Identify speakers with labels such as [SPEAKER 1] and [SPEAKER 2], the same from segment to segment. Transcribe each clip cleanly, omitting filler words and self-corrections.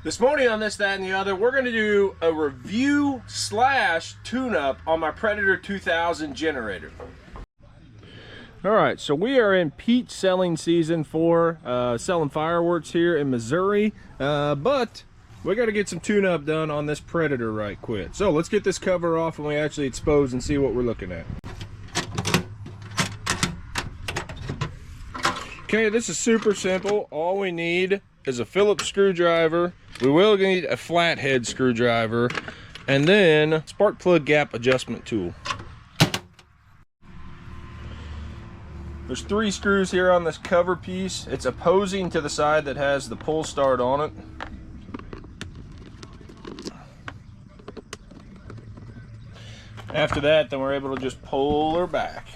[SPEAKER 1] This morning on This, That, and the Other, we're going to do a review / tune-up on my Predator 2000 generator. All right, so we are in peach selling season for selling fireworks here in Missouri, but we got to get some tune-up done on this Predator right quick. So let's get this cover off and we actually expose and see what we're looking at. Okay, this is super simple. All we need is a Phillips screwdriver. We will need a flathead screwdriver, and then spark plug gap adjustment tool. There's 3 screws here on this cover piece. It's opposing to the side that has the pull start on it. After that, then we're able to just pull her back.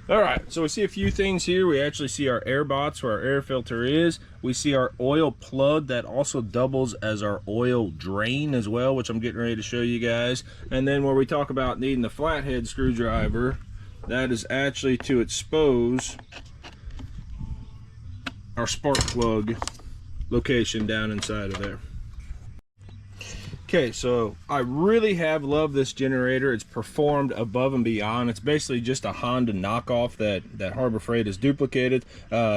[SPEAKER 1] All right, so we see a few things here. We actually see our air bots where our air filter is. We see our oil plug that also doubles as our oil drain as well, which I'm getting ready to show you guys. And then where we talk about needing the flathead screwdriver, that is actually to expose our spark plug location down inside of there. Okay, so I really have loved this generator. It's performed above and beyond. It's basically just a Honda knockoff that Harbor Freight has duplicated.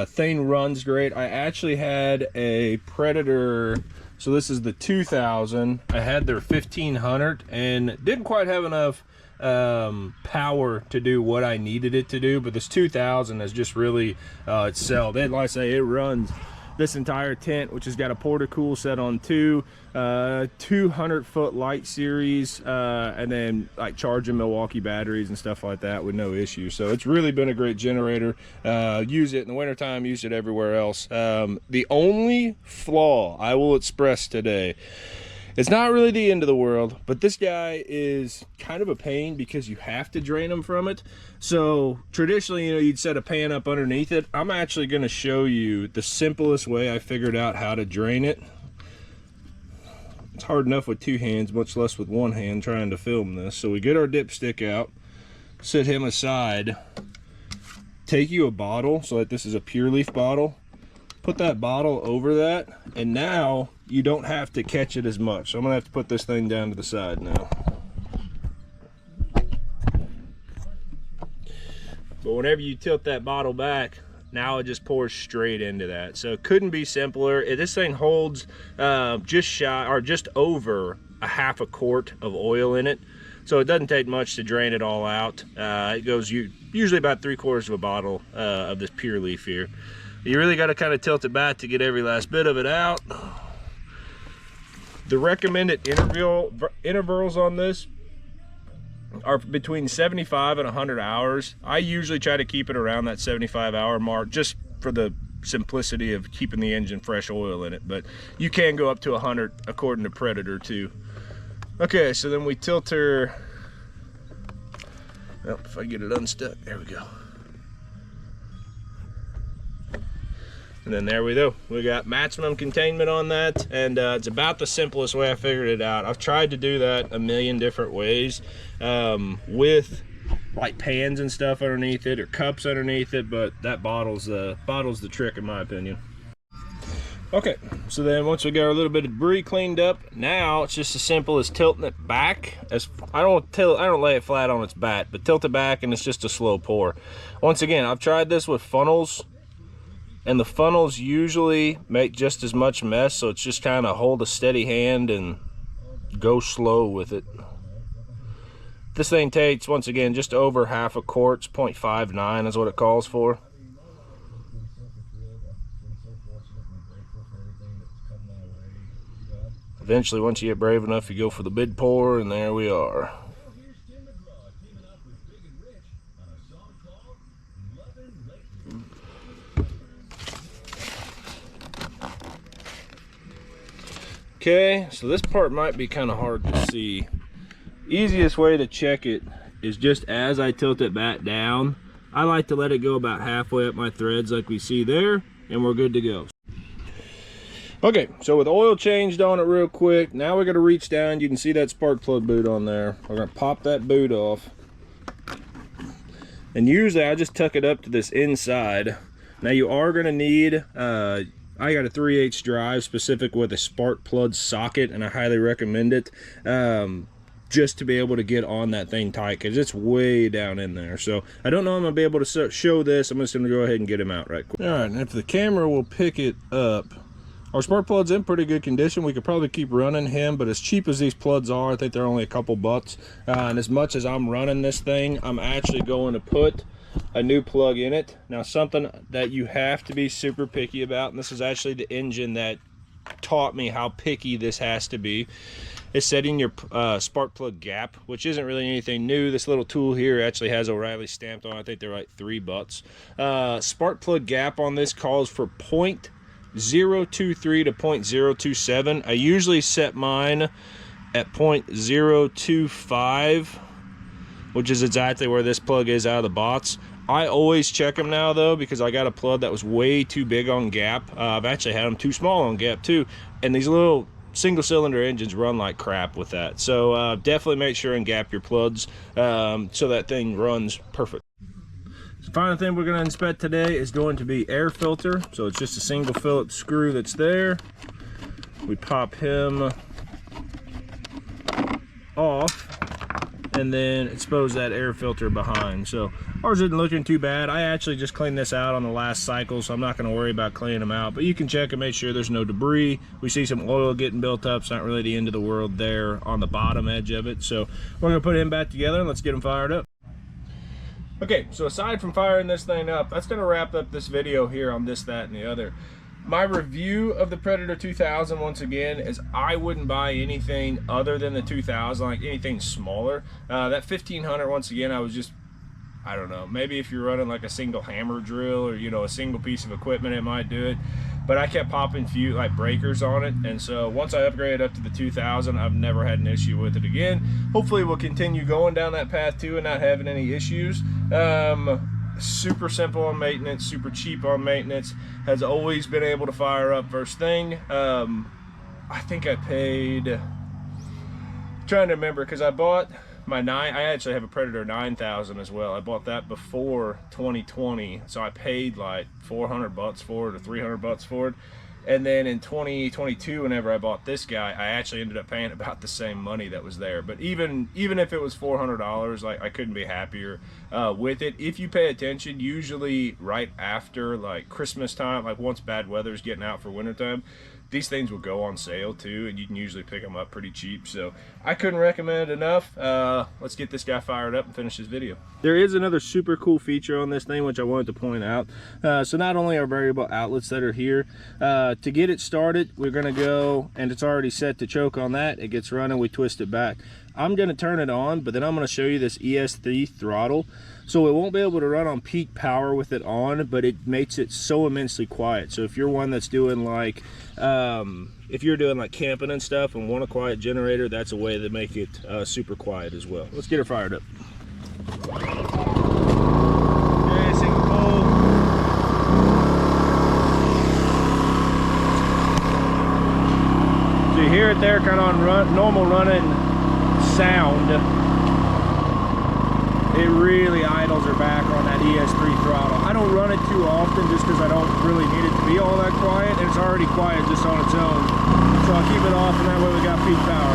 [SPEAKER 1] Thing runs great. I actually had a Predator, so this is the 2000. I had their 1500 and didn't quite have enough power to do what I needed it to do, but this 2000 has just really excelled. Like I say, it runs this entire tent, which has got a porta-cool set on 2 200-foot light series, and then like charging Milwaukee batteries and stuff like that with no issue. So it's really been a great generator. Use it in the wintertime, use it everywhere else. The only flaw I will express today, it's not really the end of the world, but this guy is kind of a pain because you have to drain them from it. So traditionally, you'd set a pan up underneath it. I'm actually going to show you the simplest way I figured out how to drain it. It's hard enough with 2 hands, much less with 1 hand trying to film this. So we get our dipstick out, set him aside, take you a bottle, so that this is a pure leaf bottle, put that bottle over that, and now you don't have to catch it as much. So I'm gonna have to put this thing down to the side now. But whenever you tilt that bottle back, now it just pours straight into that. So it couldn't be simpler. This thing holds just shy or just over a half a quart of oil in it. So it doesn't take much to drain it all out. It goes usually about 3/4 of a bottle of this pure leaf here. You really got to kind of tilt it back to get every last bit of it out. The recommended intervals on this are between 75 and 100 hours. I usually try to keep it around that 75-hour mark just for the simplicity of keeping the engine fresh oil in it, but you can go up to 100 according to Predator too. Okay, so then we tilt her. Well, if I get it unstuck, there we go. And then there we go. We got maximum containment on that, and it's about the simplest way I figured it out. I've tried to do that a million different ways with like pans and stuff underneath it or cups underneath it, but that bottle's the trick in my opinion. Okay, so then once we got our little bit of debris cleaned up, now it's just as simple as tilting it back. I don't lay it flat on its back, but tilt it back and it's just a slow pour. Once again, I've tried this with funnels, and the funnels usually make just as much mess, so it's just kind of hold a steady hand and go slow with it. This thing takes, once again, just over half a quart. 0.59 is what it calls for. Eventually, once you get brave enough, you go for the big pour, and there we are. Okay, so this part might be kind of hard to see. Easiest way to check it is just as I tilt it back down. I like to let it go about halfway up my threads like we see there, and we're good to go. Okay, so with oil changed on it real quick, now we're going to reach down. You can see that spark plug boot on there. We're going to pop that boot off. And usually I just tuck it up to this inside Now you are going to need, I got a 3/8 drive specific with a spark plug socket, and I highly recommend it. Just to be able to get on that thing tight, because it's way down in there. So I don't know I'm gonna be able to show this. I'm just gonna go ahead and get him out right quick. All right, and if the camera will pick it up, our spark plug's in pretty good condition. We could probably keep running him, but as cheap as these plugs are, I think they're only a couple bucks. And as much as I'm running this thing, I'm actually going to put a new plug in it. Now, something that you have to be super picky about, and this is actually the engine that taught me how picky this has to be, is setting your spark plug gap, which isn't really anything new. This little tool here actually has O'Reilly stamped on. I think they're like $3. Spark plug gap on this calls for 0.023 to 0.027. I usually set mine at 0.025, which is exactly where this plug is out of the box. I always check them now though, because I got a plug that was way too big on gap. I've actually had them too small on gap too, and these little single cylinder engines run like crap with that. So definitely make sure and gap your plugs so that thing runs perfect. The final thing we're going to inspect today is going to be air filter. So it's just a single Phillips screw that's there. We pop him off and then expose that air filter behind. So ours isn't looking too bad. I actually just cleaned this out on the last cycle, so I'm not going to worry about cleaning them out, but you can check and make sure there's no debris. We see some oil getting built up. It's not really the end of the world there on the bottom edge of it. So we're going to put him back together and let's get him fired up. Okay, so aside from firing this thing up, that's going to wrap up this video here on this, that, and the other. My review of the Predator 2000, once again, is I wouldn't buy anything other than the 2000, like anything smaller. That 1500, once again, I don't know, maybe if you're running like a single hammer drill or, you know, a single piece of equipment, it might do it. But I kept popping few like breakers on it, and so once I upgraded up to the 2000, I've never had an issue with it again. Hopefully we'll continue going down that path too and not having any issues. Super simple on maintenance, super cheap on maintenance, has always been able to fire up first thing. I think I paid, trying to remember, because I bought my I actually have a Predator 9000 as well. I bought that before 2020, so I paid like $400 for it or $300 for it. And then in 2022, whenever I bought this guy, I actually ended up paying about the same money that was there. But even if it was $400, like, I couldn't be happier with it. If you pay attention, usually right after like Christmas time, like once bad weather's getting out for wintertime, these things will go on sale too, and you can usually pick them up pretty cheap. So I couldn't recommend it enough. Let's get this guy fired up and finish this video. There is another super cool feature on this thing which I wanted to point out. So not only are variable outlets that are here, to get it started, we're gonna go, and it's already set to choke on that. It gets running, we twist it back. I'm gonna turn it on, but then I'm gonna show you this ES3 throttle. So it won't be able to run on peak power with it on, but it makes it so immensely quiet. So if you're one that's doing like, if you're doing like camping and stuff and want a quiet generator, that's a way to make it super quiet as well. Let's get her fired up. Okay, single pole. So you hear it there kind of on normal running sound. It really idles her back on that ES3 throttle. I don't run it too often just because I don't really need it to be all that quiet, and it's already quiet just on its own. So I'll keep it off, and that way we got peak power.